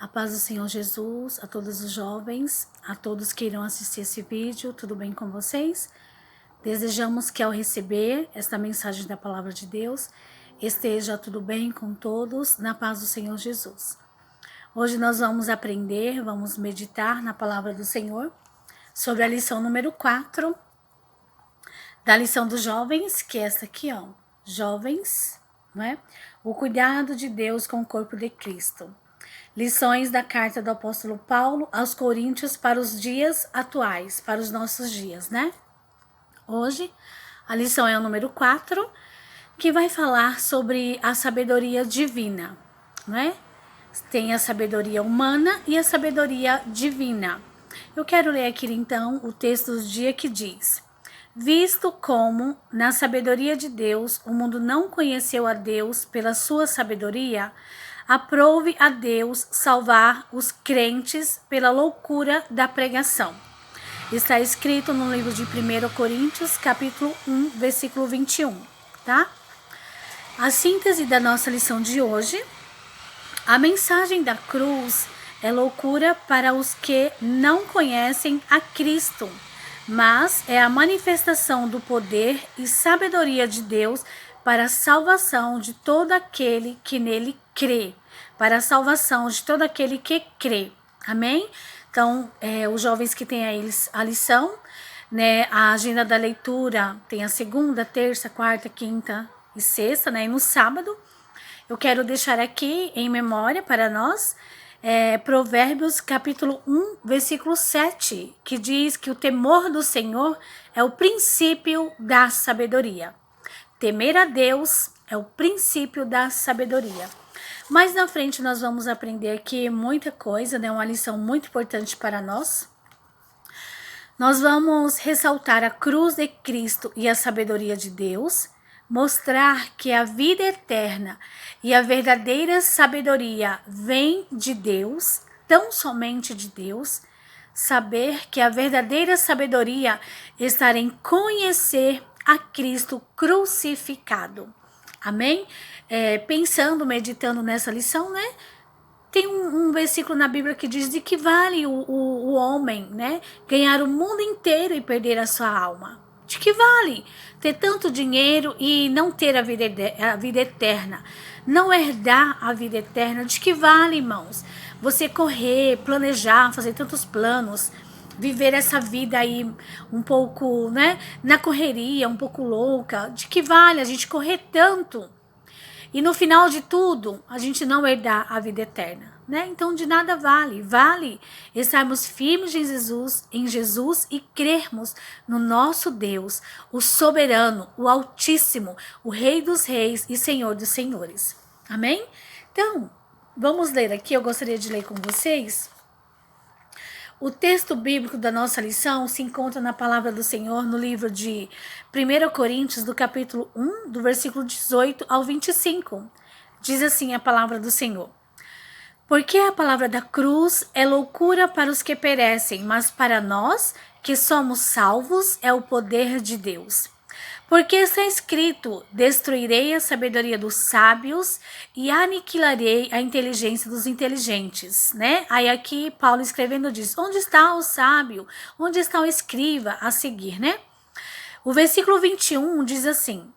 A paz do Senhor Jesus, a todos os jovens, a todos que irão assistir esse vídeo, tudo bem com vocês? Desejamos que ao receber esta mensagem da Palavra de Deus, esteja tudo bem com todos, na paz do Senhor Jesus. Hoje nós vamos aprender, vamos meditar na Palavra do Senhor, sobre a lição número 4, da lição dos jovens, que é essa aqui, ó, jovens, não é? O cuidado de Deus com o corpo de Cristo. Lições da carta do apóstolo Paulo aos Coríntios para os dias atuais, para os nossos dias, né? Hoje, a lição é o número 4, que vai falar sobre a sabedoria divina, né? Tem a sabedoria humana e a sabedoria divina. Eu quero ler aqui, então, o texto do dia que diz: visto como, na sabedoria de Deus, o mundo não conheceu a Deus pela sua sabedoria, aprove a Deus salvar os crentes pela loucura da pregação. Está escrito no livro de 1 Coríntios, capítulo 1, versículo 21, tá? A síntese da nossa lição de hoje: a mensagem da cruz é loucura para os que não conhecem a Cristo, mas é a manifestação do poder e sabedoria de Deus para a salvação de todo aquele que nele crê, para a salvação de todo aquele que crê. Amém? Então, os jovens que têm aí a lição, né, a agenda da leitura tem a segunda, terça, quarta, quinta e sexta, né, e no sábado, eu quero deixar aqui em memória para nós, Provérbios capítulo 1, versículo 7, que diz que o temor do Senhor é o princípio da sabedoria. Temer a Deus é o princípio da sabedoria. Mais na frente nós vamos aprender aqui muita coisa, né? Uma lição muito importante para nós. Nós vamos ressaltar a cruz de Cristo e a sabedoria de Deus, mostrar que a vida eterna e a verdadeira sabedoria vem de Deus, tão somente de Deus. Saber que a verdadeira sabedoria está em conhecer a Cristo crucificado. Amém? Pensando, meditando nessa lição, né? Tem um versículo na Bíblia que diz de que vale o homem, né? Ganhar o mundo inteiro e perder a sua alma. De que vale ter tanto dinheiro e não ter a vida eterna? Não herdar a vida eterna, de que vale, irmãos? Você correr, planejar, fazer tantos planos, viver essa vida aí um pouco, né, na correria, um pouco louca, de que vale a gente correr tanto e no final de tudo a gente não herdar a vida eterna, né? Então de nada vale estarmos firmes em Jesus e crermos no nosso Deus, o soberano, o Altíssimo, o Rei dos Reis e Senhor dos Senhores. Amém? Então, vamos ler aqui, eu gostaria de ler com vocês. O texto bíblico da nossa lição se encontra na palavra do Senhor no livro de 1 Coríntios, do capítulo 1, do versículo 18 ao 25. Diz assim a palavra do Senhor: porque a palavra da cruz é loucura para os que perecem, mas para nós que somos salvos é o poder de Deus. Porque está escrito: destruirei a sabedoria dos sábios e aniquilarei a inteligência dos inteligentes, né? Aí aqui Paulo escrevendo diz: onde está o sábio? Onde está o escriba? A seguir, né? O versículo 21 diz assim: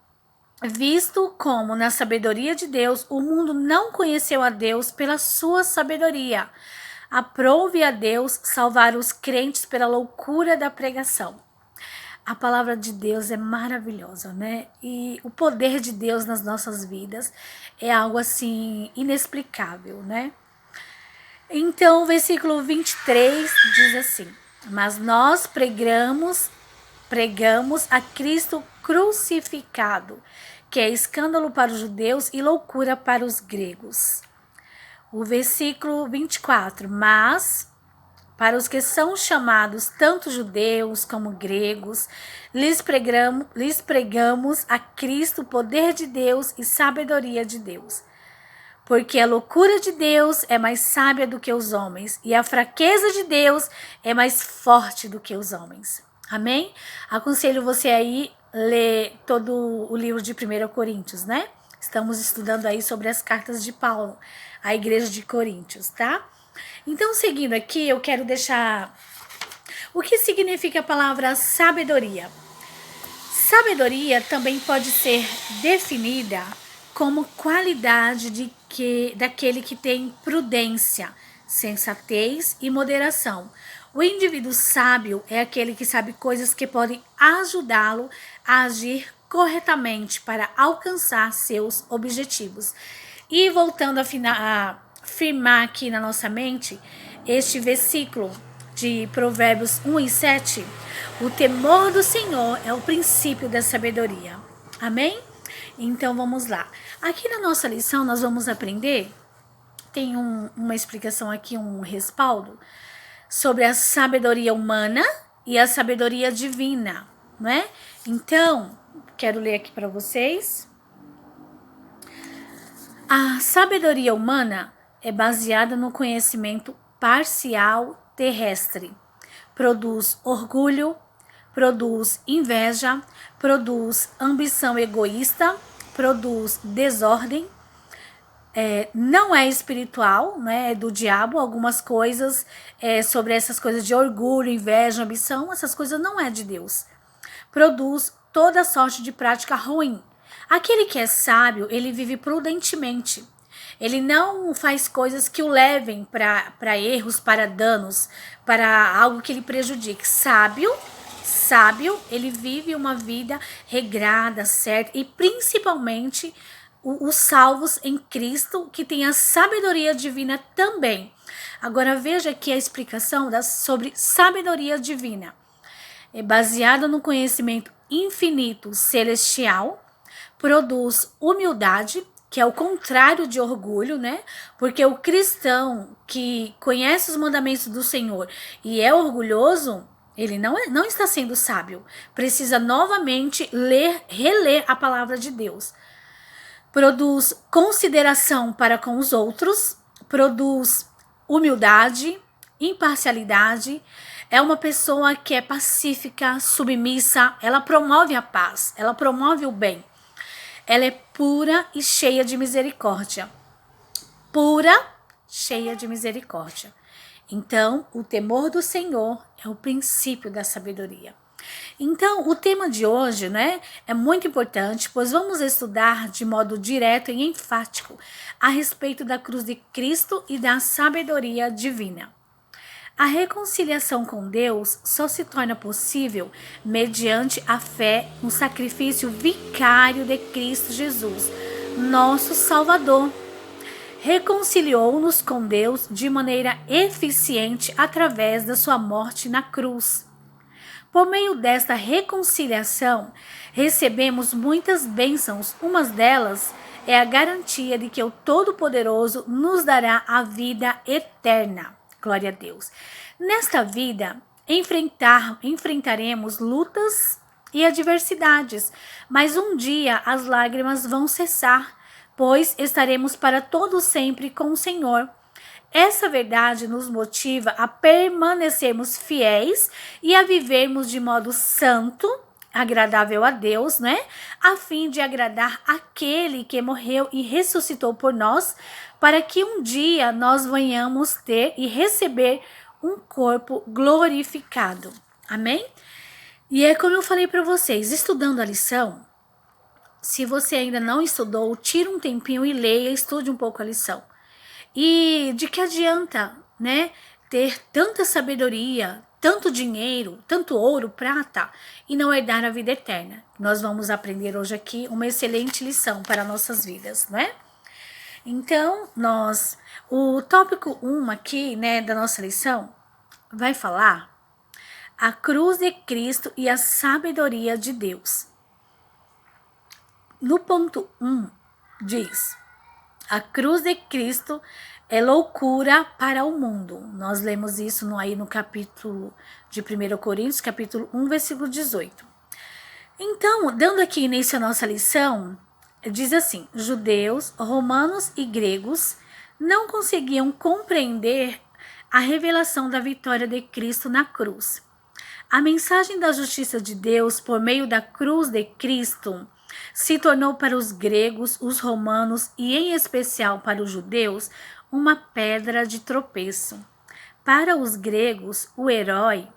visto como na sabedoria de Deus o mundo não conheceu a Deus pela sua sabedoria, aprove a Deus salvar os crentes pela loucura da pregação. A palavra de Deus é maravilhosa, né? E o poder de Deus nas nossas vidas é algo assim inexplicável, né? Então, o versículo 23 diz assim: mas nós pregamos a Cristo crucificado, que é escândalo para os judeus e loucura para os gregos. O versículo 24, mas para os que são chamados tanto judeus como gregos, lhes pregamos a Cristo, poder de Deus e sabedoria de Deus. Porque a loucura de Deus é mais sábia do que os homens, e a fraqueza de Deus é mais forte do que os homens. Amém? Aconselho você aí ler todo o livro de 1 Coríntios, né? Estamos estudando aí sobre as cartas de Paulo à igreja de Coríntios, tá? Então, seguindo aqui, eu quero deixar o que significa a palavra sabedoria. Sabedoria também pode ser definida como qualidade daquele que tem prudência, sensatez e moderação. O indivíduo sábio é aquele que sabe coisas que podem ajudá-lo a agir corretamente para alcançar seus objetivos. E voltando a firmar aqui na nossa mente este versículo de Provérbios 1 e 7, o temor do Senhor é o princípio da sabedoria. Amém? Então vamos lá. Aqui na nossa lição nós vamos aprender, tem uma explicação aqui, um respaldo, sobre a sabedoria humana e a sabedoria divina, não é? Então, quero ler aqui para vocês. A sabedoria humana é baseada no conhecimento parcial terrestre. Produz orgulho, produz inveja, produz ambição egoísta, produz desordem. Não é espiritual, né? É do diabo. Algumas coisas sobre essas coisas de orgulho, inveja, ambição, essas coisas não é de Deus. Produz toda sorte de prática ruim. Aquele que é sábio, ele vive prudentemente. Ele não faz coisas que o levem para erros, para danos, para algo que lhe prejudique. Sábio, ele vive uma vida regrada, certa, e principalmente os salvos em Cristo, que tem a sabedoria divina também. Agora veja aqui a explicação sobre sabedoria divina. É baseada no conhecimento infinito celestial, produz humildade, que é o contrário de orgulho, né? Porque o cristão que conhece os mandamentos do Senhor e é orgulhoso, ele não está sendo sábio. Precisa novamente reler a palavra de Deus. Produz consideração para com os outros, produz humildade, imparcialidade. É uma pessoa que é pacífica, submissa, ela promove a paz, ela promove o bem. Ela é pura e cheia de misericórdia. Pura, cheia de misericórdia. Então, o temor do Senhor é o princípio da sabedoria. Então, o tema de hoje, né, é muito importante, pois vamos estudar de modo direto e enfático a respeito da cruz de Cristo e da sabedoria divina. A reconciliação com Deus só se torna possível mediante a fé no sacrifício vicário de Cristo Jesus, nosso Salvador. Reconciliou-nos com Deus de maneira eficiente através da sua morte na cruz. Por meio desta reconciliação, recebemos muitas bênçãos. Uma delas é a garantia de que o Todo-Poderoso nos dará a vida eterna. Glória a Deus. Nesta vida, enfrentaremos lutas e adversidades, mas um dia as lágrimas vão cessar, pois estaremos para todo sempre com o Senhor. Essa verdade nos motiva a permanecermos fiéis e a vivermos de modo santo, agradável a Deus, né? A fim de agradar aquele que morreu e ressuscitou por nós, para que um dia nós venhamos ter e receber um corpo glorificado. Amém? E é como eu falei para vocês, estudando a lição, se você ainda não estudou, tira um tempinho e leia, estude um pouco a lição. E de que adianta, né, ter tanta sabedoria, tanto dinheiro, tanto ouro, prata, e não herdar a vida eterna? Nós vamos aprender hoje aqui uma excelente lição para nossas vidas, não é? Então, o tópico 1 aqui, né, da nossa lição, vai falar a cruz de Cristo e a sabedoria de Deus. No ponto 1, diz: a cruz de Cristo é loucura para o mundo. Nós lemos isso aí no capítulo de 1 Coríntios, capítulo 1, versículo 18. Então, dando aqui início à nossa lição, diz assim: judeus, romanos e gregos não conseguiam compreender a revelação da vitória de Cristo na cruz. A mensagem da justiça de Deus por meio da cruz de Cristo se tornou para os gregos, os romanos e em especial para os judeus uma pedra de tropeço. Para os gregos, o herói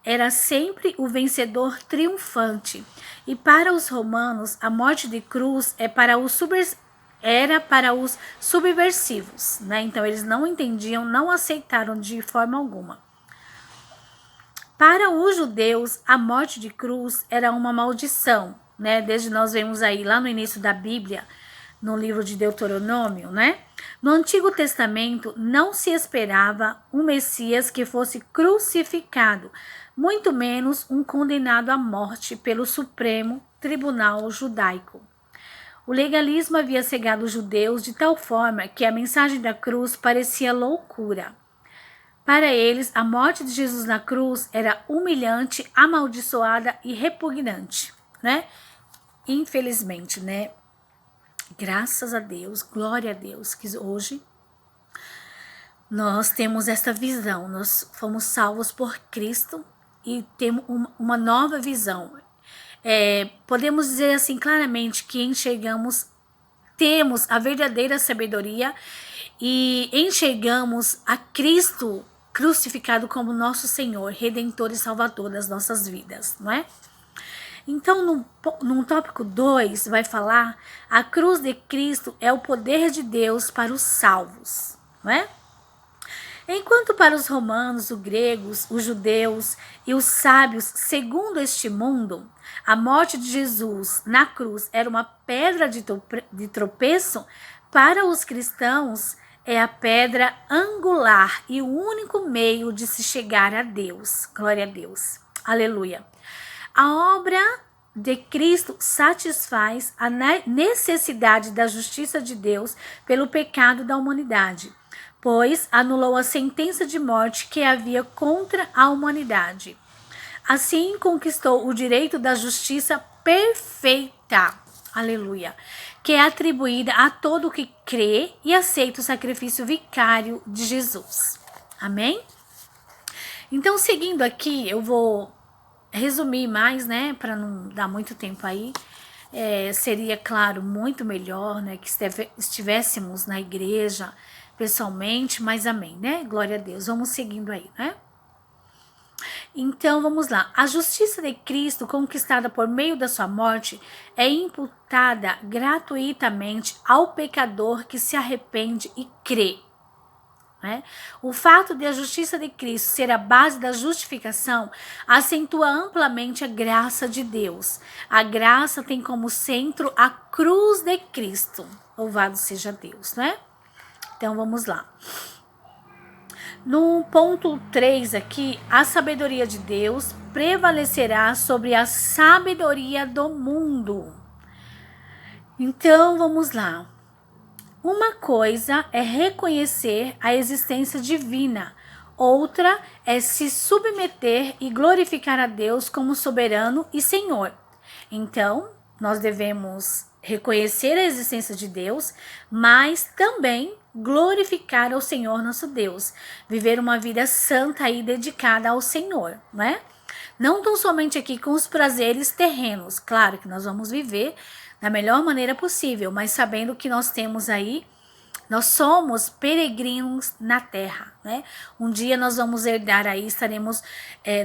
era sempre o vencedor triunfante, e para os romanos, a morte de cruz era para os subversivos, né? Então eles não entendiam, não aceitaram de forma alguma. Para os judeus, a morte de cruz era uma maldição, né? Desde nós vemos aí lá no início da Bíblia, no livro de Deuteronômio, né? No Antigo Testamento não se esperava um Messias que fosse crucificado, muito menos um condenado à morte pelo Supremo Tribunal Judaico. O legalismo havia cegado os judeus de tal forma que a mensagem da cruz parecia loucura. Para eles, a morte de Jesus na cruz era humilhante, amaldiçoada e repugnante, né? Infelizmente, né? Graças a Deus, glória a Deus, que hoje nós temos essa visão, nós fomos salvos por Cristo e temos uma nova visão. Podemos dizer assim claramente que temos a verdadeira sabedoria e enxergamos a Cristo crucificado como nosso Senhor, Redentor e Salvador das nossas vidas, não é? Então, no tópico 2, vai falar: a cruz de Cristo é o poder de Deus para os salvos, não é? Enquanto para os romanos, os gregos, os judeus e os sábios, segundo este mundo, a morte de Jesus na cruz era uma pedra de tropeço, para os cristãos é a pedra angular e o único meio de se chegar a Deus. Glória a Deus. Aleluia. A obra de Cristo satisfaz a necessidade da justiça de Deus pelo pecado da humanidade, pois anulou a sentença de morte que havia contra a humanidade. Assim conquistou o direito da justiça perfeita, aleluia, que é atribuída a todo o que crê e aceita o sacrifício vicário de Jesus. Amém? Então, seguindo aqui, eu vou resumir mais, né, para não dar muito tempo aí. Seria, claro, muito melhor, né, que estivéssemos na igreja pessoalmente, mas amém, né? Glória a Deus. Vamos seguindo aí, né? Então, vamos lá. A justiça de Cristo, conquistada por meio da sua morte, é imputada gratuitamente ao pecador que se arrepende e crê. Né? O fato de a justiça de Cristo ser a base da justificação acentua amplamente a graça de Deus. A graça tem como centro a cruz de Cristo. Louvado seja Deus, né? Então, vamos lá. No ponto 3 aqui, a sabedoria de Deus prevalecerá sobre a sabedoria do mundo. Então, vamos lá. Uma coisa é reconhecer a existência divina, outra é se submeter e glorificar a Deus como soberano e Senhor. Então, nós devemos reconhecer a existência de Deus, mas também glorificar ao Senhor nosso Deus, viver uma vida santa e dedicada ao Senhor, né? Não tão somente aqui com os prazeres terrenos, claro que nós vamos viver da melhor maneira possível, mas sabendo que nós temos aí, nós somos peregrinos na terra, né? Um dia nós vamos herdar aí, estaremos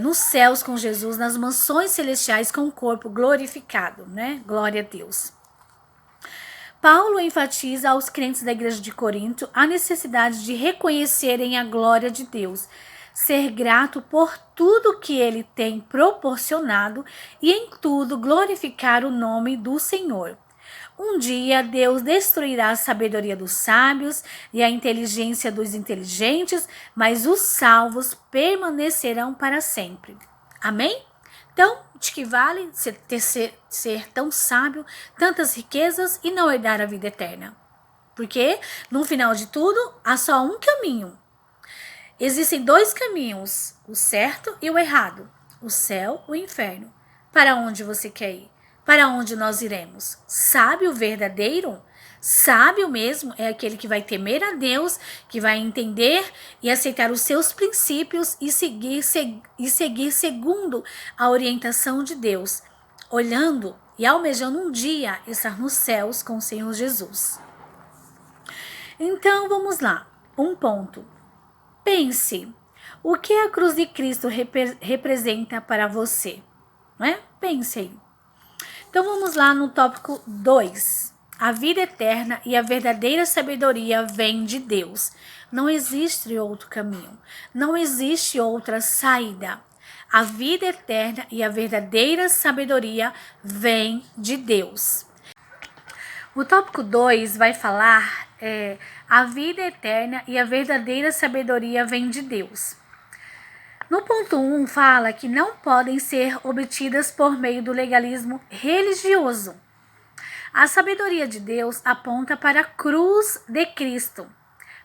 nos céus com Jesus, nas mansões celestiais com o corpo glorificado, né? Glória a Deus. Paulo enfatiza aos crentes da igreja de Corinto a necessidade de reconhecerem a glória de Deus, ser grato por tudo que ele tem proporcionado e em tudo glorificar o nome do Senhor. Um dia Deus destruirá a sabedoria dos sábios e a inteligência dos inteligentes, mas os salvos permanecerão para sempre. Amém? Então, de que vale ser tão sábio, tantas riquezas e não herdar a vida eterna? Porque, no final de tudo, há só um caminho. Existem dois caminhos, o certo e o errado, o céu e o inferno. Para onde você quer ir? Para onde nós iremos? Sábio verdadeiro? Sábio mesmo é aquele que vai temer a Deus, que vai entender e aceitar os seus princípios e seguir segundo a orientação de Deus, olhando e almejando um dia estar nos céus com o Senhor Jesus. Então, vamos lá. um ponto. Pense, o que a cruz de Cristo representa para você? Não é? Pense aí. Então vamos lá no tópico 2. A vida eterna e a verdadeira sabedoria vem de Deus. Não existe outro caminho. Não existe outra saída. A vida eterna e a verdadeira sabedoria vem de Deus. O tópico 2 vai falar a vida eterna e a verdadeira sabedoria vem de Deus. No ponto 1 fala que não podem ser obtidas por meio do legalismo religioso. A sabedoria de Deus aponta para a cruz de Cristo,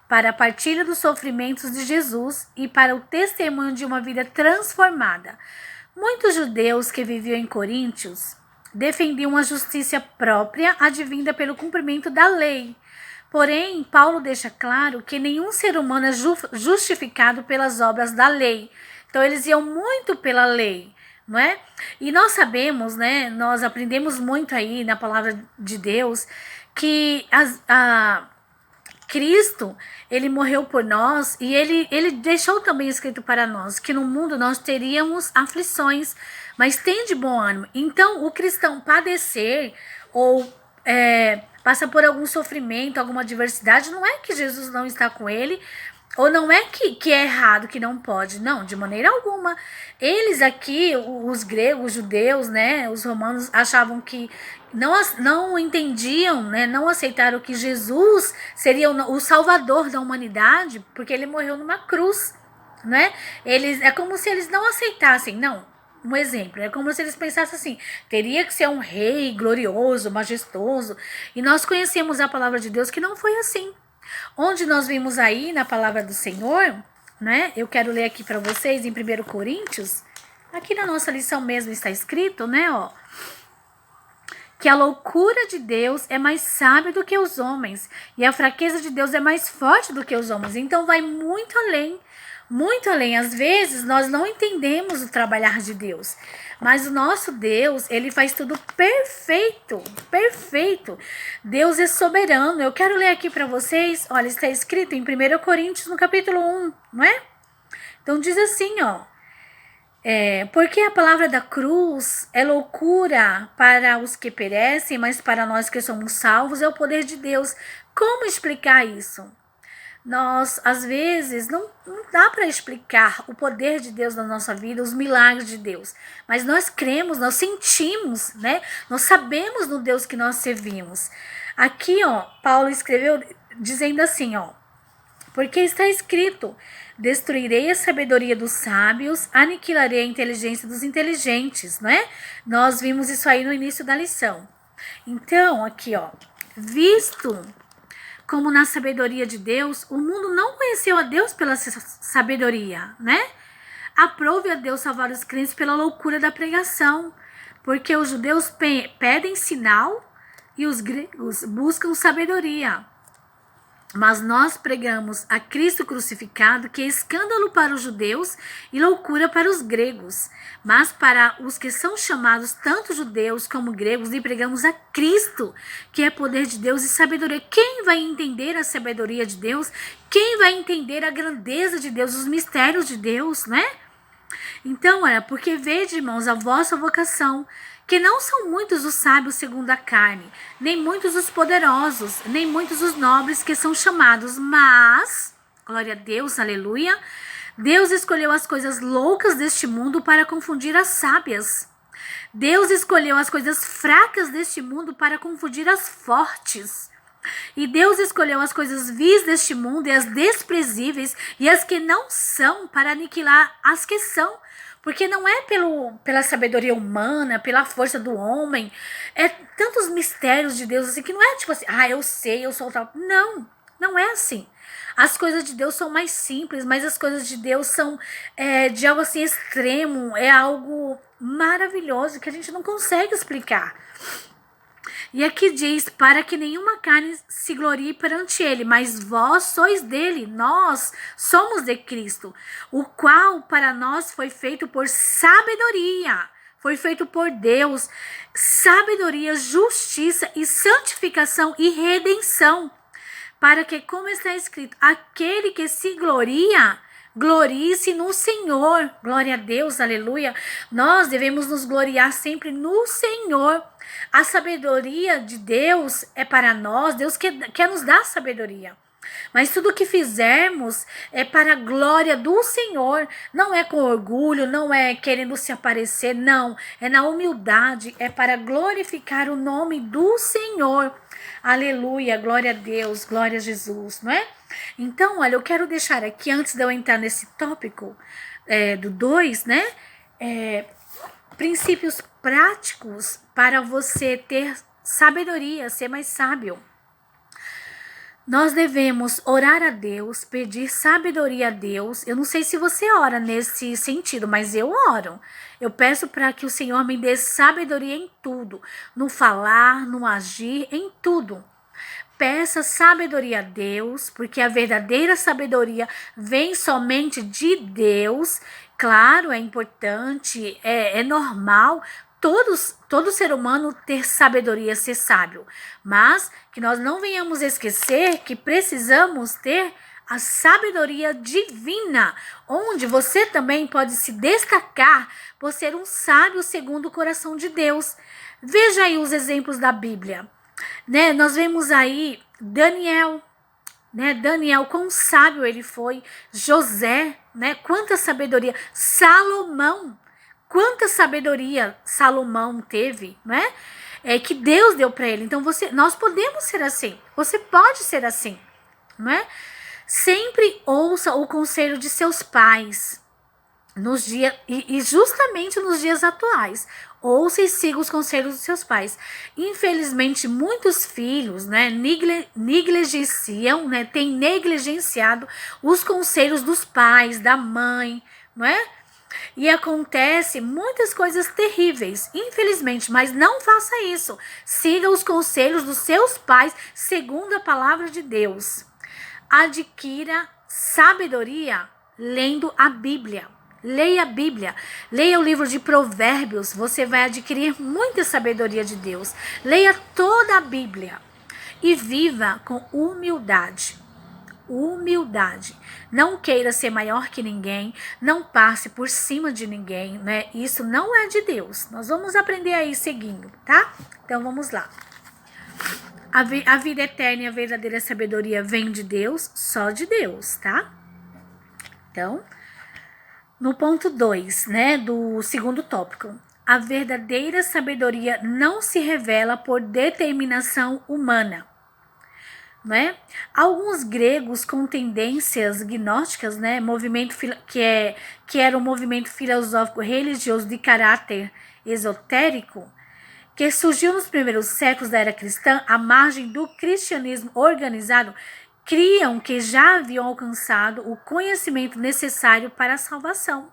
para a partilha dos sofrimentos de Jesus e para o testemunho de uma vida transformada. Muitos judeus que viviam em Coríntios defendiam a justiça própria advinda pelo cumprimento da lei. Porém, Paulo deixa claro que nenhum ser humano é justificado pelas obras da lei. Então, eles iam muito pela lei, não é? E nós sabemos, né? Nós aprendemos muito aí na palavra de Deus que Cristo, ele morreu por nós e ele deixou também escrito para nós que no mundo nós teríamos aflições, mas tem de bom ânimo. Então, o cristão padecer ou passar por algum sofrimento, alguma adversidade, não é que Jesus não está com ele, ou não é que é errado, que não pode. Não, de maneira alguma. Eles aqui, os gregos, os judeus, né, os romanos, achavam que não entendiam, né, não aceitaram que Jesus seria o salvador da humanidade, porque ele morreu numa cruz, né? É como se eles não aceitassem, não. Um exemplo, é como se eles pensassem assim, teria que ser um rei glorioso, majestoso, e nós conhecemos a palavra de Deus que não foi assim. Onde nós vimos aí na palavra do Senhor, né? Eu quero ler aqui para vocês em 1 Coríntios, aqui na nossa lição mesmo está escrito, né, ó, que a loucura de Deus é mais sábia do que os homens, e a fraqueza de Deus é mais forte do que os homens. Então vai muito além, muito além. Às vezes nós não entendemos o trabalhar de Deus, mas o nosso Deus, ele faz tudo perfeito, perfeito. Deus é soberano. Eu quero ler aqui para vocês, olha, está escrito em 1 Coríntios, no capítulo 1, não é? Então diz assim, ó. Porque a palavra da cruz é loucura para os que perecem, mas para nós que somos salvos é o poder de Deus. Como explicar isso? Nós, às vezes, não dá para explicar o poder de Deus na nossa vida, os milagres de Deus. Mas nós cremos, nós sentimos, né? Nós sabemos no Deus que nós servimos. Aqui, ó, Paulo escreveu dizendo assim, ó. Porque está escrito, destruirei a sabedoria dos sábios, aniquilarei a inteligência dos inteligentes, né? Nós vimos isso aí no início da lição. Então, aqui, ó, visto como na sabedoria de Deus, o mundo não conheceu a Deus pela sabedoria, né? Aprove a Deus salvar os crentes pela loucura da pregação, porque os judeus pedem sinal e os gregos buscam sabedoria. Mas nós pregamos a Cristo crucificado, que é escândalo para os judeus e loucura para os gregos. Mas para os que são chamados, tanto judeus como gregos, lhe pregamos a Cristo, que é poder de Deus e sabedoria. Quem vai entender a sabedoria de Deus? Quem vai entender a grandeza de Deus, os mistérios de Deus, né? Então, olha, porque vede, irmãos, a vossa vocação, que não são muitos os sábios segundo a carne, nem muitos os poderosos, nem muitos os nobres que são chamados, mas, glória a Deus, aleluia, Deus escolheu as coisas loucas deste mundo para confundir as sábias. Deus escolheu as coisas fracas deste mundo para confundir as fortes. E Deus escolheu as coisas vis deste mundo e as desprezíveis e as que não são para aniquilar as que são. Porque não é pela sabedoria humana, pela força do homem. É tantos mistérios de Deus assim que não é tipo assim, eu sei, eu sou tal. Não, não é assim. As coisas de Deus são mais simples, mas as coisas de Deus são de algo assim extremo, é algo maravilhoso que a gente não consegue explicar. E aqui diz, para que nenhuma carne se glorie perante ele, mas vós sois dele, nós somos de Cristo, o qual para nós foi feito por sabedoria, foi feito por Deus, sabedoria, justiça e santificação e redenção, para que, como está escrito, aquele que se gloria, glorie-se no Senhor. Glória a Deus, aleluia. Nós devemos nos gloriar sempre no Senhor. A sabedoria de Deus é para nós. Deus quer nos dar sabedoria. Mas tudo que fizermos é para a glória do Senhor. Não é com orgulho, não é querendo se aparecer, não. É na humildade, é para glorificar o nome do Senhor. Aleluia, glória a Deus, glória a Jesus, não é? Então, olha, eu quero deixar aqui, antes de eu entrar nesse tópico do 2, né? Princípios práticos para você ter sabedoria, ser mais sábio. Nós devemos orar a Deus, pedir sabedoria a Deus. Eu não sei se você ora nesse sentido, mas eu oro. Eu peço para que o Senhor me dê sabedoria em tudo, no falar, no agir, em tudo. Peça sabedoria a Deus, porque a verdadeira sabedoria vem somente de Deus. Claro, é importante, é normal todo ser humano ter sabedoria, ser sábio, mas que nós não venhamos esquecer que precisamos ter a sabedoria divina, onde você também pode se destacar por ser um sábio segundo o coração de Deus. Veja aí os exemplos da Bíblia, né? Nós vemos aí Daniel, né? Daniel, quão sábio ele foi. José, né? Quanta sabedoria. Salomão, quanta sabedoria Salomão teve, né? Que Deus deu para ele. Então nós podemos ser assim. Você pode ser assim, não é? Sempre ouça o conselho de seus pais nos dias e justamente nos dias atuais. Ouça e siga os conselhos dos seus pais. Infelizmente, muitos filhos, né, negligenciam, né, têm negligenciado os conselhos dos pais, da mãe, não é? E acontece muitas coisas terríveis, infelizmente, mas não faça isso. Siga os conselhos dos seus pais, segundo a palavra de Deus. Adquira sabedoria lendo a Bíblia. Leia a Bíblia, leia o livro de Provérbios, você vai adquirir muita sabedoria de Deus. Leia toda a Bíblia e viva com humildade. Humildade. Não queira ser maior que ninguém, não passe por cima de ninguém, né? Isso não é de Deus. Nós vamos aprender aí seguindo, tá? Então vamos lá. A vida eterna e a verdadeira sabedoria vem de Deus, só de Deus, tá? Então, no ponto 2, né, do segundo tópico, a verdadeira sabedoria não se revela por determinação humana, né? Alguns gregos com tendências gnósticas, né, movimento que era um movimento filosófico religioso de caráter esotérico, que surgiu nos primeiros séculos da era cristã, à margem do cristianismo organizado, criam que já haviam alcançado o conhecimento necessário para a salvação.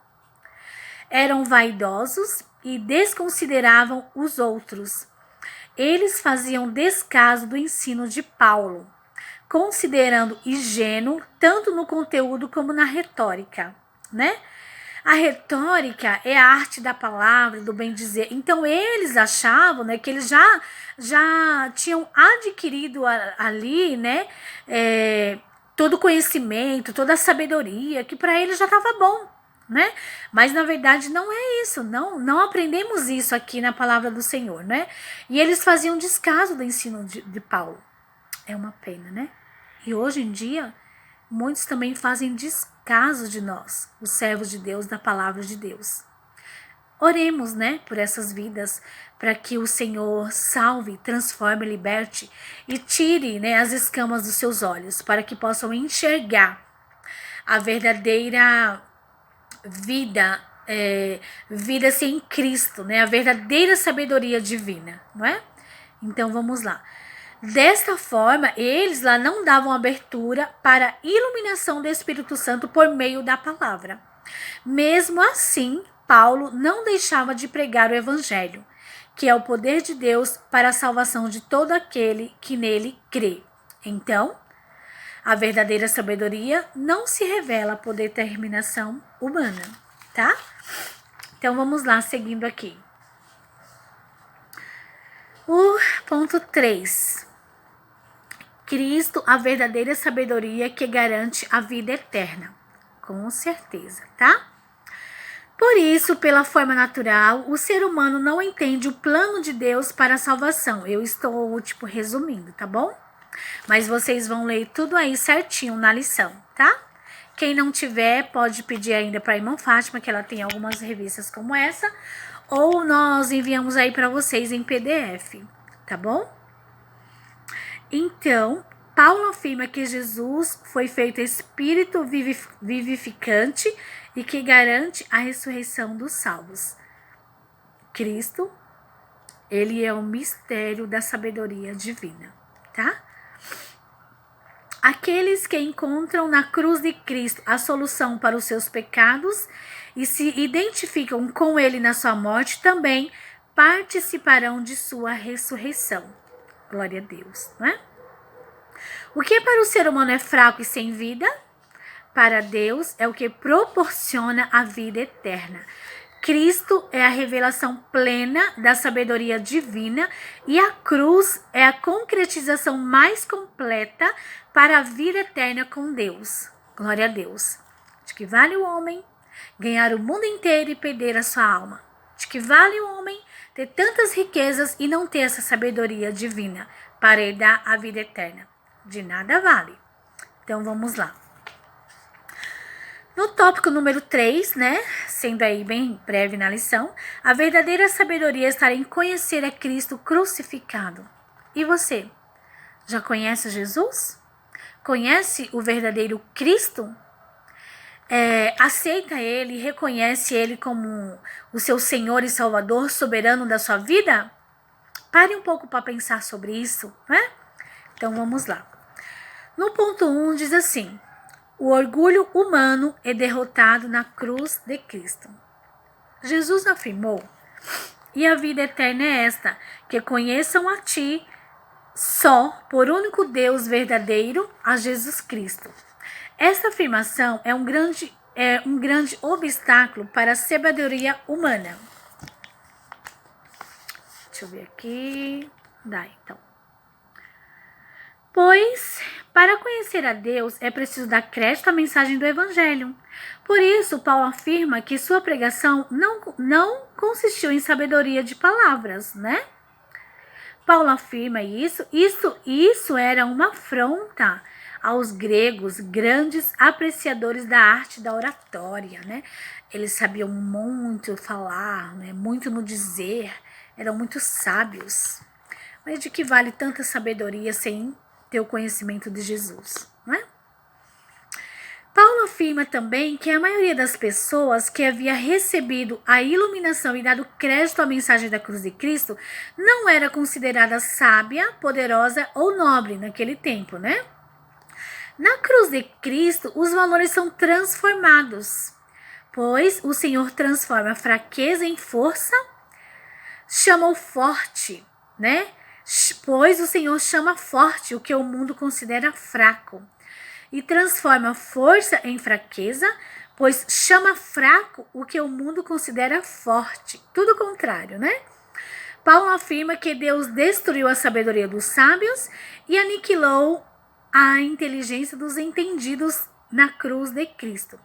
Eram vaidosos e desconsideravam os outros. Eles faziam descaso do ensino de Paulo, considerando ingênuo tanto no conteúdo como na retórica, né? A retórica é a arte da palavra, do bem dizer. Então eles achavam, né, que eles já tinham adquirido ali, né, todo o conhecimento, toda a sabedoria, que para eles já estava bom, né? Mas na verdade não é isso, não aprendemos isso aqui na palavra do Senhor, né? E eles faziam descaso do ensino de Paulo. É uma pena, né? E hoje em dia, muitos também fazem descaso de nós, os servos de Deus, da palavra de Deus. Oremos, né, por essas vidas, para que o Senhor salve, transforme, liberte e tire, né, as escamas dos seus olhos, para que possam enxergar a verdadeira vida, vida-se em Cristo, né, a verdadeira sabedoria divina, não é? Então vamos lá. Desta forma, eles lá não davam abertura para a iluminação do Espírito Santo por meio da palavra. Mesmo assim, Paulo não deixava de pregar o Evangelho, que é o poder de Deus para a salvação de todo aquele que nele crê. Então, a verdadeira sabedoria não se revela por determinação humana, tá? Então, vamos lá, seguindo aqui. O ponto 3. Cristo, a verdadeira sabedoria que garante a vida eterna. Com certeza, tá? Por isso, pela forma natural, o ser humano não entende o plano de Deus para a salvação. Eu estou, resumindo, tá bom? Mas vocês vão ler tudo aí certinho na lição, tá? Quem não tiver, pode pedir ainda para a irmã Fátima, que ela tem algumas revistas como essa, ou nós enviamos aí para vocês em PDF, tá bom? Então, Paulo afirma que Jesus foi feito espírito vivificante e que garante a ressurreição dos salvos. Cristo, ele é o mistério da sabedoria divina, tá? Aqueles que encontram na cruz de Cristo a solução para os seus pecados e se identificam com ele na sua morte também participarão de sua ressurreição. Glória a Deus, não é? O que para o ser humano é fraco e sem vida, para Deus é o que proporciona a vida eterna. Cristo é a revelação plena da sabedoria divina e a cruz é a concretização mais completa para a vida eterna com Deus. Glória a Deus. De que vale o homem ganhar o mundo inteiro e perder a sua alma? De que vale o homem ter tantas riquezas e não ter essa sabedoria divina para herdar a vida eterna? De nada vale. Então vamos lá. No tópico número 3, né, sendo aí bem breve na lição, a verdadeira sabedoria está em conhecer a Cristo crucificado. E você? Já conhece Jesus? Conhece o verdadeiro Cristo? Aceita Ele e reconhece Ele como o seu Senhor e Salvador soberano da sua vida? Pare um pouco para pensar sobre isso, né? Então vamos lá. No ponto 1 diz assim: o orgulho humano é derrotado na cruz de Cristo. Jesus afirmou: e a vida eterna é esta, que conheçam a ti, só por único Deus verdadeiro, a Jesus Cristo. Esta afirmação é um grande obstáculo para a sabedoria humana. Deixa eu ver aqui. Então. Pois, para conhecer a Deus, é preciso dar crédito à mensagem do Evangelho. Por isso, Paulo afirma que sua pregação não consistiu em sabedoria de palavras, né? Paulo afirma isso era uma afronta aos gregos, grandes apreciadores da arte da oratória, né? Eles sabiam muito falar, né? Muito no dizer, eram muito sábios. Mas de que vale tanta sabedoria sem ter o conhecimento de Jesus, não é? Paulo afirma também que a maioria das pessoas que havia recebido a iluminação e dado crédito à mensagem da cruz de Cristo não era considerada sábia, poderosa ou nobre naquele tempo, né? Na cruz de Cristo, os valores são transformados, pois o Senhor transforma a fraqueza em força, chama o forte, né? Pois o Senhor chama forte o que o mundo considera fraco, e transforma força em fraqueza, pois chama fraco o que o mundo considera forte. Tudo o contrário, né? Paulo afirma que Deus destruiu a sabedoria dos sábios e aniquilou a inteligência dos entendidos na cruz de Cristo.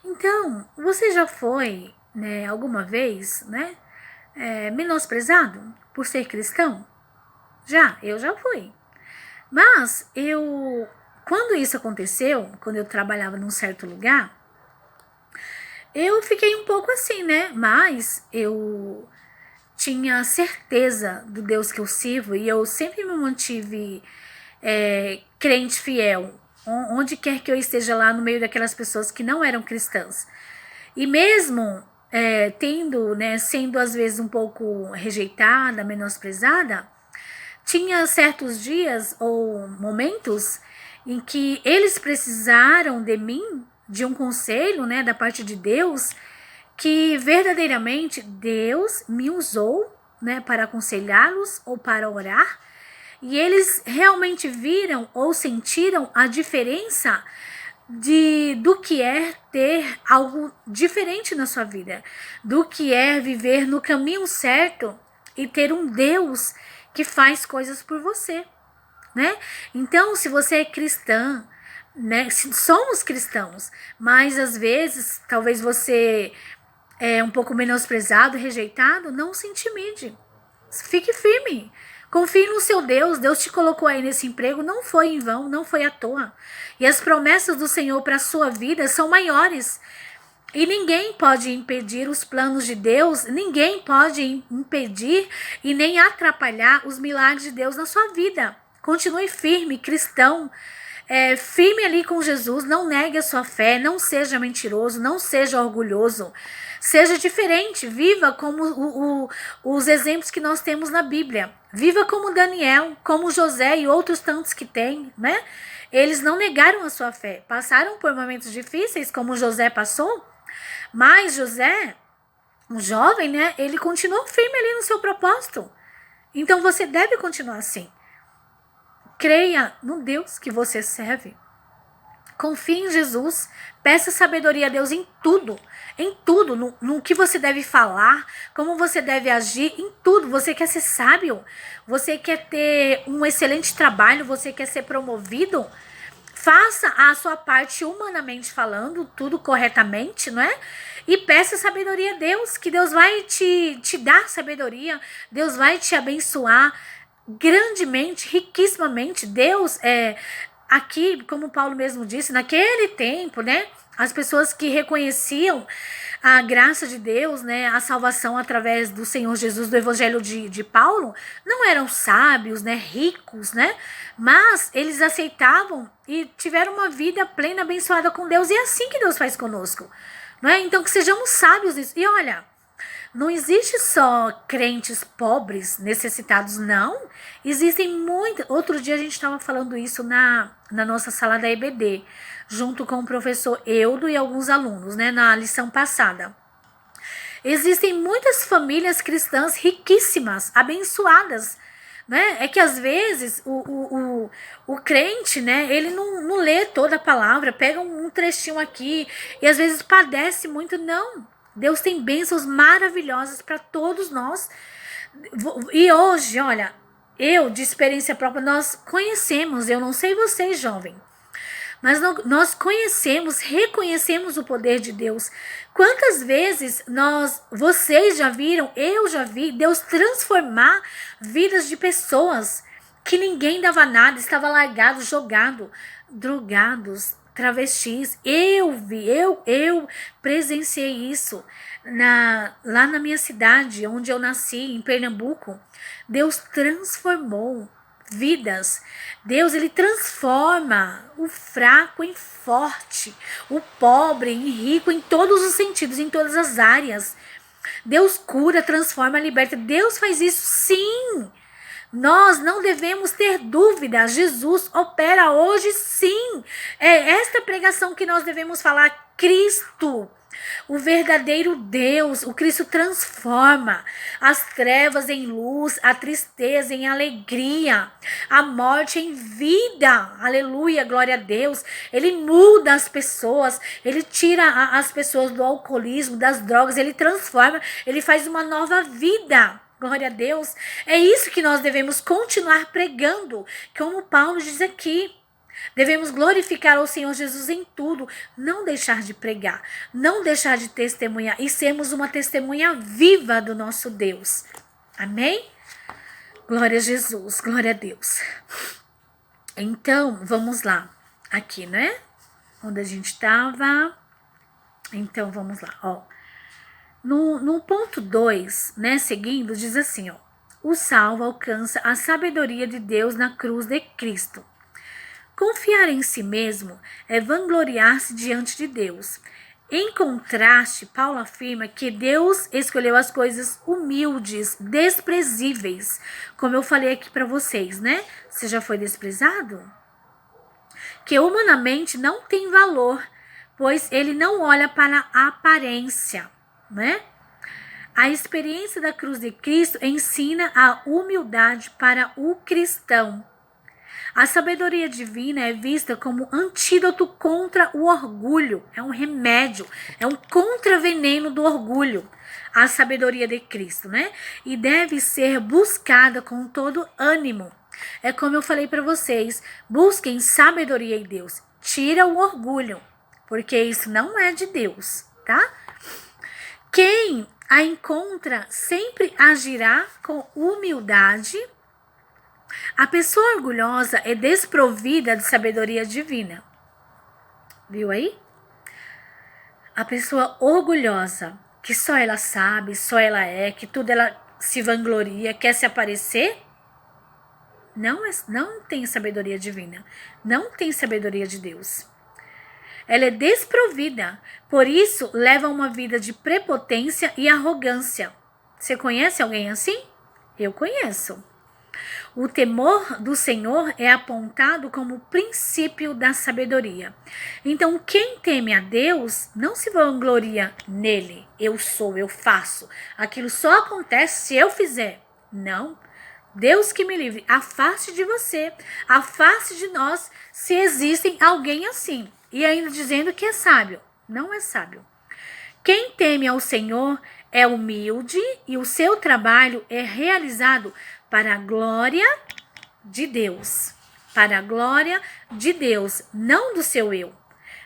Então, você já foi, né, alguma vez, né, menosprezado por ser cristão? Eu já fui. Mas quando isso aconteceu, quando eu trabalhava num certo lugar, eu fiquei um pouco assim, né? Mas eu tinha certeza do Deus que eu sirvo e eu sempre me mantive crente fiel, onde quer que eu esteja lá no meio daquelas pessoas que não eram cristãs. E mesmo sendo às vezes um pouco rejeitada, menosprezada, tinha certos dias ou momentos em que eles precisaram de mim, de um conselho, né, da parte de Deus, que verdadeiramente Deus me usou, né, para aconselhá-los ou para orar, e eles realmente viram ou sentiram a diferença do que é ter algo diferente na sua vida, do que é viver no caminho certo e ter um Deus que faz coisas por você. né? Então, se você é cristã, né? Somos cristãos, mas às vezes, talvez você é um pouco menosprezado, rejeitado, não se intimide. Fique firme. Confie no seu Deus. Deus te colocou aí nesse emprego, não foi em vão, não foi à toa. E as promessas do Senhor para a sua vida são maiores. E ninguém pode impedir os planos de Deus, ninguém pode impedir e nem atrapalhar os milagres de Deus na sua vida. Continue firme, cristão, firme ali com Jesus, não negue a sua fé, não seja mentiroso, não seja orgulhoso. Seja diferente, viva como os exemplos que nós temos na Bíblia. Viva como Daniel, como José e outros tantos que tem, né? Eles não negaram a sua fé, passaram por momentos difíceis, como José passou, mas José, um jovem, né? Ele continuou firme ali no seu propósito. Então você deve continuar assim. Creia no Deus que você serve. Confie em Jesus. Peça sabedoria a Deus em tudo. Em tudo. No que você deve falar, como você deve agir, em tudo. Você quer ser sábio? Você quer ter um excelente trabalho? Você quer ser promovido? Faça a sua parte humanamente falando, tudo corretamente, não é? E peça sabedoria a Deus, que Deus vai te dar sabedoria, Deus vai te abençoar grandemente, riquissimamente. Deus, aqui, como Paulo mesmo disse, naquele tempo, né? As pessoas que reconheciam a graça de Deus, né, a salvação através do Senhor Jesus, do Evangelho de Paulo, não eram sábios, né, ricos, né, mas eles aceitavam e tiveram uma vida plena, abençoada com Deus, e é assim que Deus faz conosco, não é? Então que sejamos sábios nisso. E olha, não existe só crentes pobres, necessitados, não. Existem muitos. Outro dia a gente estava falando isso na nossa sala da EBD, junto com o professor Eudo e alguns alunos, né, na lição passada. Existem muitas famílias cristãs riquíssimas, abençoadas, né? É que às vezes o crente, né, ele não lê toda a palavra, pega um trechinho aqui e às vezes padece muito. Não. Deus tem bênçãos maravilhosas para todos nós. E hoje, olha, eu, de experiência própria, nós conhecemos, eu não sei vocês, jovem, mas nós conhecemos, reconhecemos o poder de Deus. Quantas vezes vocês já viram, eu já vi, Deus transformar vidas de pessoas que ninguém dava nada, estava largado, jogado, drogados, travestis. Eu vi, eu presenciei isso lá na minha cidade, onde eu nasci, em Pernambuco. Deus transformou vidas. Deus, ele transforma o fraco em forte, o pobre em rico, em todos os sentidos, em todas as áreas. Deus cura, transforma, liberta. Deus faz isso, sim. Nós não devemos ter dúvida. Jesus opera hoje, sim. É esta pregação que nós devemos falar. Cristo, o verdadeiro Deus, o Cristo transforma as trevas em luz, a tristeza em alegria, a morte em vida. Aleluia, glória a Deus. Ele muda as pessoas, ele tira as pessoas do alcoolismo, das drogas, ele transforma, ele faz uma nova vida. Glória a Deus. É isso que nós devemos continuar pregando, como Paulo diz aqui. Devemos glorificar ao Senhor Jesus em tudo, não deixar de pregar, não deixar de testemunhar e sermos uma testemunha viva do nosso Deus. Amém? Glória a Jesus, glória a Deus. Então, vamos lá. Aqui, né? Onde a gente estava. Então, vamos lá, ó. No ponto 2, né, seguindo, diz assim, ó. O salvo alcança a sabedoria de Deus na cruz de Cristo. Confiar em si mesmo é vangloriar-se diante de Deus. Em contraste, Paulo afirma que Deus escolheu as coisas humildes, desprezíveis. Como eu falei aqui para vocês, né? Você já foi desprezado? Que humanamente não tem valor, pois ele não olha para a aparência, né? A experiência da cruz de Cristo ensina a humildade para o cristão. A sabedoria divina é vista como antídoto contra o orgulho. É um remédio, é um contraveneno do orgulho. A sabedoria de Cristo, né? E deve ser buscada com todo ânimo. É como eu falei para vocês, busquem sabedoria em Deus. Tira o orgulho, porque isso não é de Deus, tá? Quem a encontra sempre agirá com humildade. A pessoa orgulhosa é desprovida de sabedoria divina. Viu aí? A pessoa orgulhosa, que só ela sabe, só ela é, que tudo ela se vangloria, quer se aparecer, não tem sabedoria divina, não tem sabedoria de Deus. Ela é desprovida, por isso leva uma vida de prepotência e arrogância. Você conhece alguém assim? Eu conheço. O temor do Senhor é apontado como o princípio da sabedoria. Então, quem teme a Deus não se vangloria nele. Eu sou, eu faço. Aquilo só acontece se eu fizer. Não. Deus que me livre. Afaste de você, afaste de nós se existem alguém assim. E ainda dizendo que é sábio. Não é sábio. Quem teme ao Senhor é humilde e o seu trabalho é realizado para a glória de Deus. Para a glória de Deus, não do seu eu.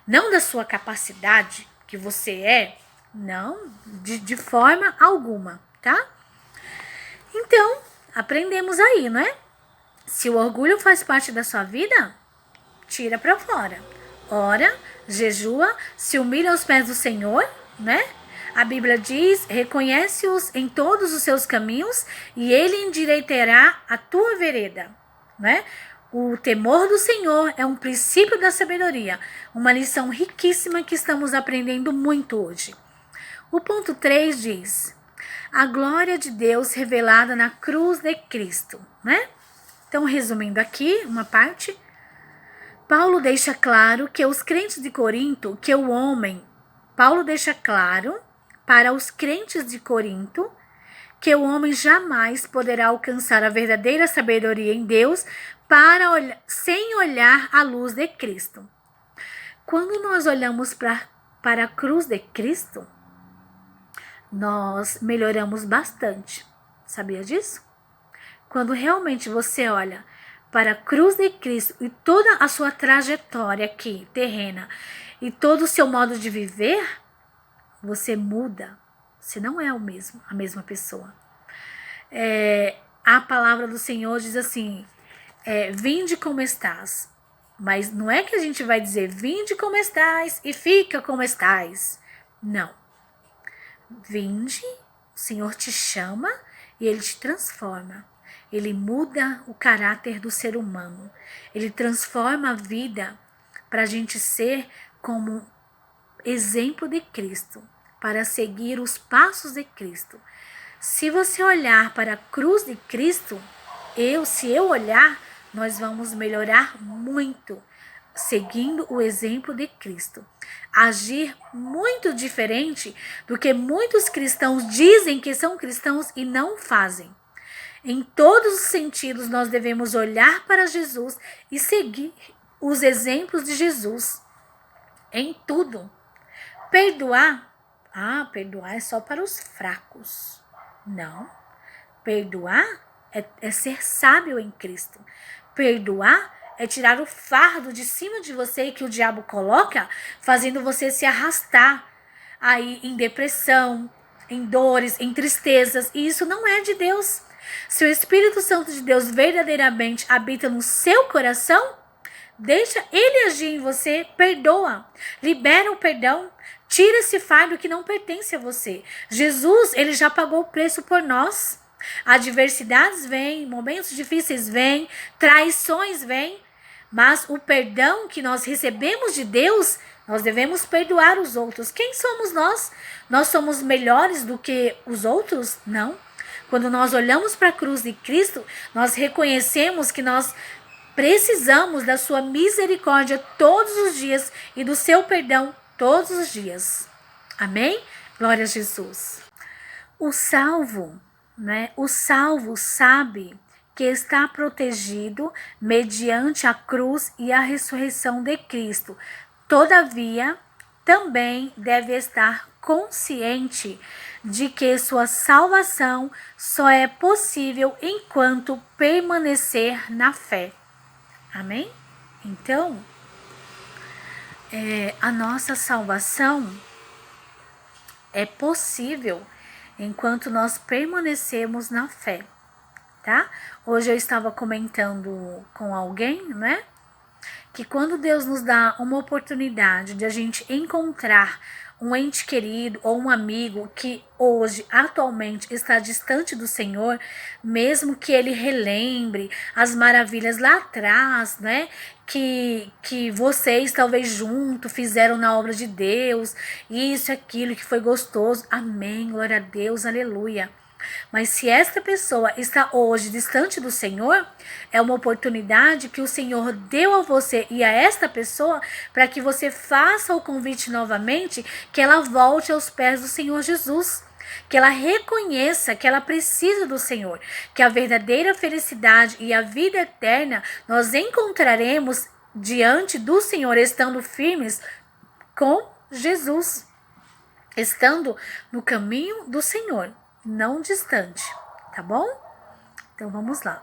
Não da sua capacidade que você é. Não, de forma alguma, tá? Então, aprendemos aí, não é? Se o orgulho faz parte da sua vida, tira para fora. Ora, jejua, se humilha aos pés do Senhor, né? A Bíblia diz, reconhece-os em todos os seus caminhos e ele endireitará a tua vereda, né? O temor do Senhor é um princípio da sabedoria, uma lição riquíssima que estamos aprendendo muito hoje. O ponto 3 diz, a glória de Deus revelada na cruz de Cristo, né? Então, resumindo aqui uma parte, Paulo deixa claro que os crentes de Corinto, Paulo deixa claro para os crentes de Corinto que o homem jamais poderá alcançar a verdadeira sabedoria em Deus sem olhar a luz de Cristo. Quando nós olhamos para a cruz de Cristo, nós melhoramos bastante. Sabia disso? Quando realmente você olha para a cruz de Cristo e toda a sua trajetória aqui, terrena, e todo o seu modo de viver, você muda. Você não é a mesma pessoa. A palavra do Senhor diz assim, vinde como estás. Mas não é que a gente vai dizer, vinde como estás e fica como estás. Não. Vinde, o Senhor te chama e Ele te transforma. Ele muda o caráter do ser humano. Ele transforma a vida para a gente ser como exemplo de Cristo, para seguir os passos de Cristo. Se você olhar para a cruz de Cristo, se eu olhar, nós vamos melhorar muito, seguindo o exemplo de Cristo. Agir muito diferente do que muitos cristãos dizem que são cristãos e não fazem. Em todos os sentidos, nós devemos olhar para Jesus e seguir os exemplos de Jesus. Em tudo. Perdoar. Perdoar é só para os fracos. Não. Perdoar é ser sábio em Cristo. Perdoar é tirar o fardo de cima de você que o diabo coloca, fazendo você se arrastar aí em depressão, em dores, em tristezas. E isso não é de Deus. Se o Espírito Santo de Deus verdadeiramente habita no seu coração, deixa ele agir em você, perdoa, libera o perdão, tira esse fardo que não pertence a você. Jesus, ele já pagou o preço por nós. Adversidades vêm, momentos difíceis vêm, traições vêm, mas o perdão que nós recebemos de Deus, nós devemos perdoar os outros. Quem somos nós? Nós somos melhores do que os outros? Não. Quando nós olhamos para a cruz de Cristo, nós reconhecemos que nós precisamos da sua misericórdia todos os dias e do seu perdão todos os dias. Amém? Glória a Jesus. O salvo, né? O salvo sabe que está protegido mediante a cruz e a ressurreição de Cristo. Todavia, também deve estar consciente de que sua salvação só é possível enquanto permanecer na fé. Amém? Então, a nossa salvação é possível enquanto nós permanecemos na fé, tá? Hoje eu estava comentando com alguém, né? Que quando Deus nos dá uma oportunidade de a gente encontrar um ente querido ou um amigo que hoje, atualmente, está distante do Senhor, mesmo que ele relembre as maravilhas lá atrás, né? Que vocês talvez junto fizeram na obra de Deus, isso, aquilo que foi gostoso. Amém, glória a Deus, aleluia. Mas se esta pessoa está hoje distante do Senhor, é uma oportunidade que o Senhor deu a você e a esta pessoa para que você faça o convite novamente, que ela volte aos pés do Senhor Jesus, que ela reconheça que ela precisa do Senhor, que a verdadeira felicidade e a vida eterna nós encontraremos diante do Senhor, estando firmes com Jesus, estando no caminho do Senhor, não distante, tá bom? Então vamos lá.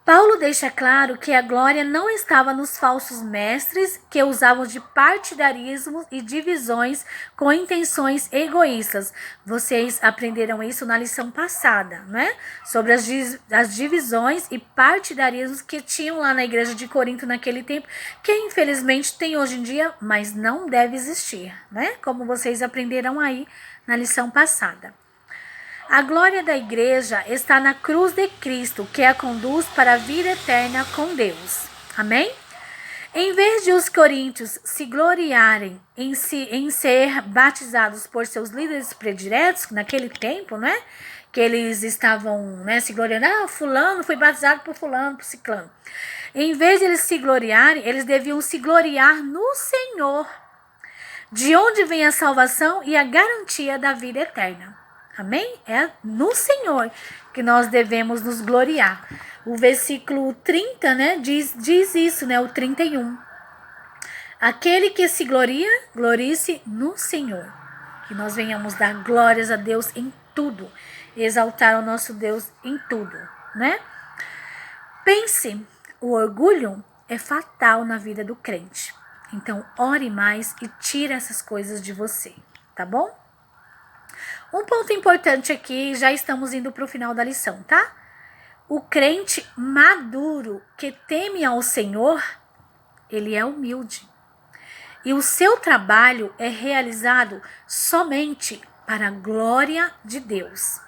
Paulo deixa claro que a glória não estava nos falsos mestres que usavam de partidarismo e divisões com intenções egoístas. Vocês aprenderam isso na lição passada, né? Sobre as divisões e partidarismos que tinham lá na igreja de Corinto naquele tempo, que infelizmente tem hoje em dia, mas não deve existir, né? Como vocês aprenderam aí na lição passada. A glória da igreja está na cruz de Cristo, que a conduz para a vida eterna com Deus. Amém? Em vez de os coríntios se gloriarem em ser batizados por seus líderes prediletos, naquele tempo, né? Que eles estavam, né, se gloriando, fulano foi batizado por fulano, por ciclano. Em vez de eles se gloriarem, eles deviam se gloriar no Senhor, de onde vem a salvação e a garantia da vida eterna. Amém? É no Senhor que nós devemos nos gloriar. O versículo 30, né, diz isso, né, o 31. Aquele que se gloria, glorie-se no Senhor. Que nós venhamos dar glórias a Deus em tudo, exaltar o nosso Deus em tudo, né? Pense, o orgulho é fatal na vida do crente. Então, ore mais e tire essas coisas de você, tá bom? Um ponto importante aqui, já estamos indo para o final da lição, tá? O crente maduro que teme ao Senhor, ele é humilde. E o seu trabalho é realizado somente para a glória de Deus.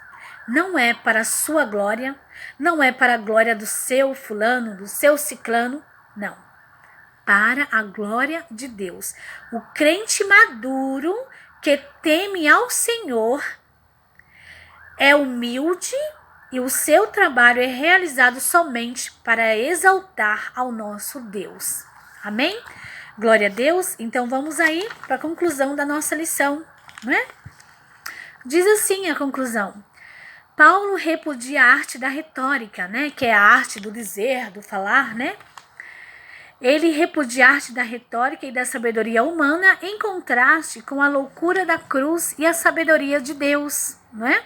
Não é para a sua glória, não é para a glória do seu fulano, do seu ciclano, não. Para a glória de Deus. O crente maduro que teme ao Senhor é humilde e o seu trabalho é realizado somente para exaltar ao nosso Deus. Amém? Glória a Deus. Então vamos aí para a conclusão da nossa lição, né? Diz assim a conclusão. Paulo repudia a arte da retórica, né? Que é a arte do dizer, do falar, né? Ele repudia a arte da retórica e da sabedoria humana em contraste com a loucura da cruz e a sabedoria de Deus, não é?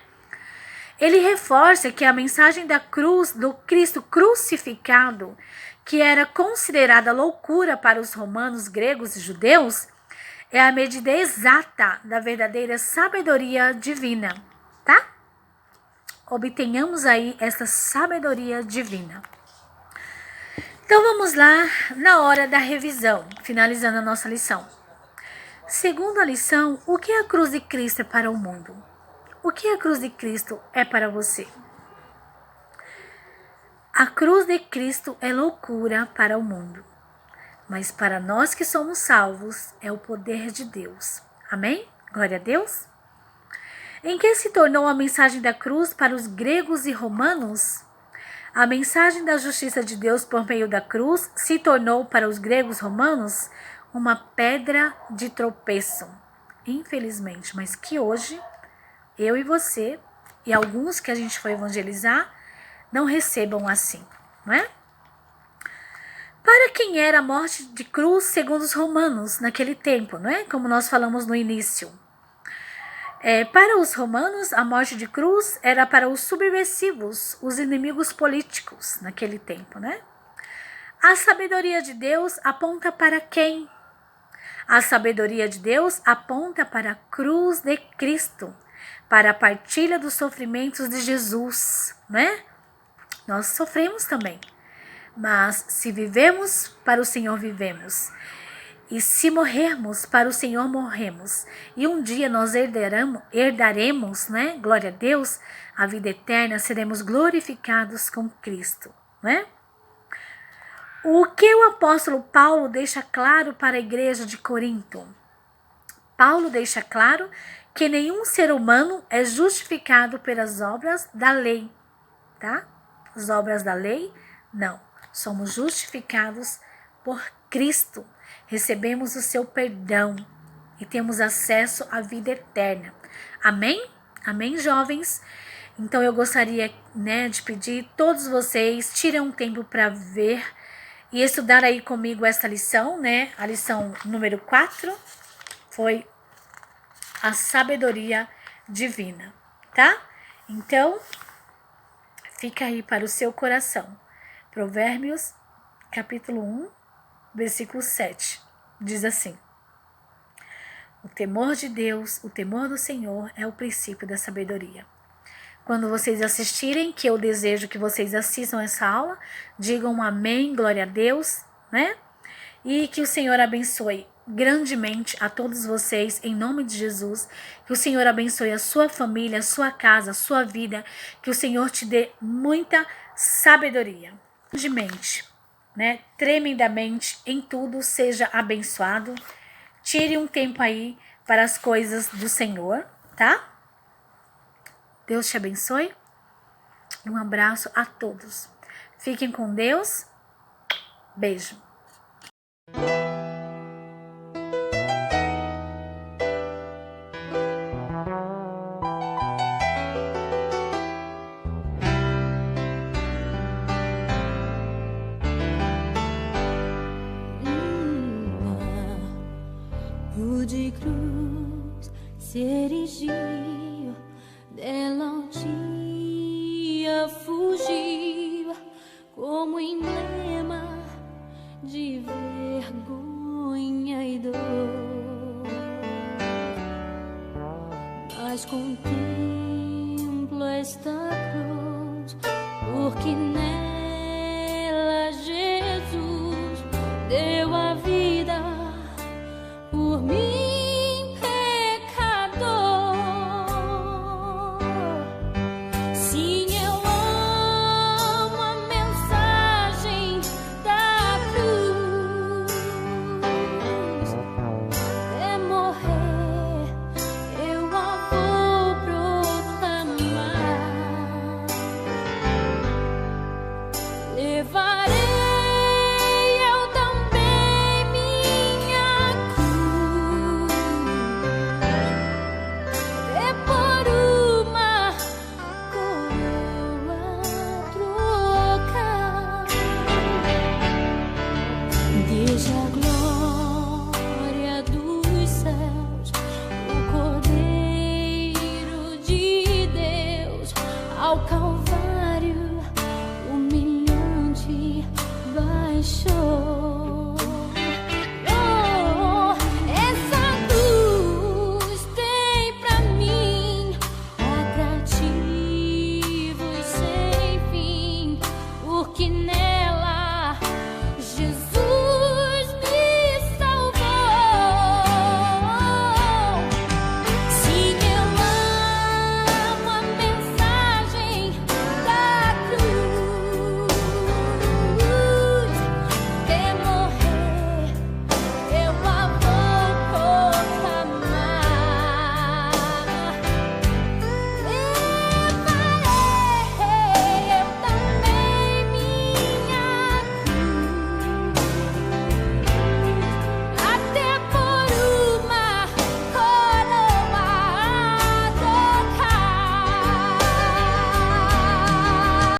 Ele reforça que a mensagem da cruz, do Cristo crucificado, que era considerada loucura para os romanos, gregos e judeus, é a medida exata da verdadeira sabedoria divina, tá? Obtenhamos aí essa sabedoria divina. Então vamos lá na hora da revisão, finalizando a nossa lição. Segundo a lição, o que a cruz de Cristo é para o mundo? O que a cruz de Cristo é para você? A cruz de Cristo é loucura para o mundo, mas para nós que somos salvos é o poder de Deus. Amém? Glória a Deus. Em que se tornou a mensagem da cruz para os gregos e romanos? A mensagem da justiça de Deus por meio da cruz se tornou para os gregos romanos uma pedra de tropeço, infelizmente, mas que hoje eu e você e alguns que a gente foi evangelizar não recebam assim, não é? Para quem era a morte de cruz segundo os romanos naquele tempo, não é? Como nós falamos no início. Para os romanos, a morte de cruz era para os subversivos, os inimigos políticos naquele tempo, né? A sabedoria de Deus aponta para quem? A sabedoria de Deus aponta para a cruz de Cristo, para a partilha dos sofrimentos de Jesus, né? Nós sofremos também, mas se vivemos, para o Senhor vivemos. E se morrermos, para o Senhor morremos. E um dia nós herdaremos, né? Glória a Deus, a vida eterna, seremos glorificados com Cristo, né? O que o apóstolo Paulo deixa claro para a igreja de Corinto? Paulo deixa claro que nenhum ser humano é justificado pelas obras da lei, tá? As obras da lei, não. Somos justificados por Cristo. Recebemos o seu perdão e temos acesso à vida eterna. Amém? Amém, jovens? Então eu gostaria, né, de pedir todos vocês, tirem um tempo para ver e estudar aí comigo esta lição, né? A lição número 4 foi a sabedoria divina, tá? Então, fica aí para o seu coração. Provérbios, capítulo 1, versículo 7, diz assim: o temor de Deus, o temor do Senhor é o princípio da sabedoria. Quando vocês assistirem, que eu desejo que vocês assistam essa aula, digam um amém, glória a Deus, né? E que o Senhor abençoe grandemente a todos vocês, em nome de Jesus. Que o Senhor abençoe a sua família, a sua casa, a sua vida. Que o Senhor te dê muita sabedoria. Grandemente, né? Tremendamente, em tudo, seja abençoado. Tire um tempo aí para as coisas do Senhor, tá? Deus te abençoe. Um abraço a todos. Fiquem com Deus. Beijo. De cruz se erigiu, dela um dia fugiu, como emblema de vergonha e dor. Mas contemplo esta cruz, porque nela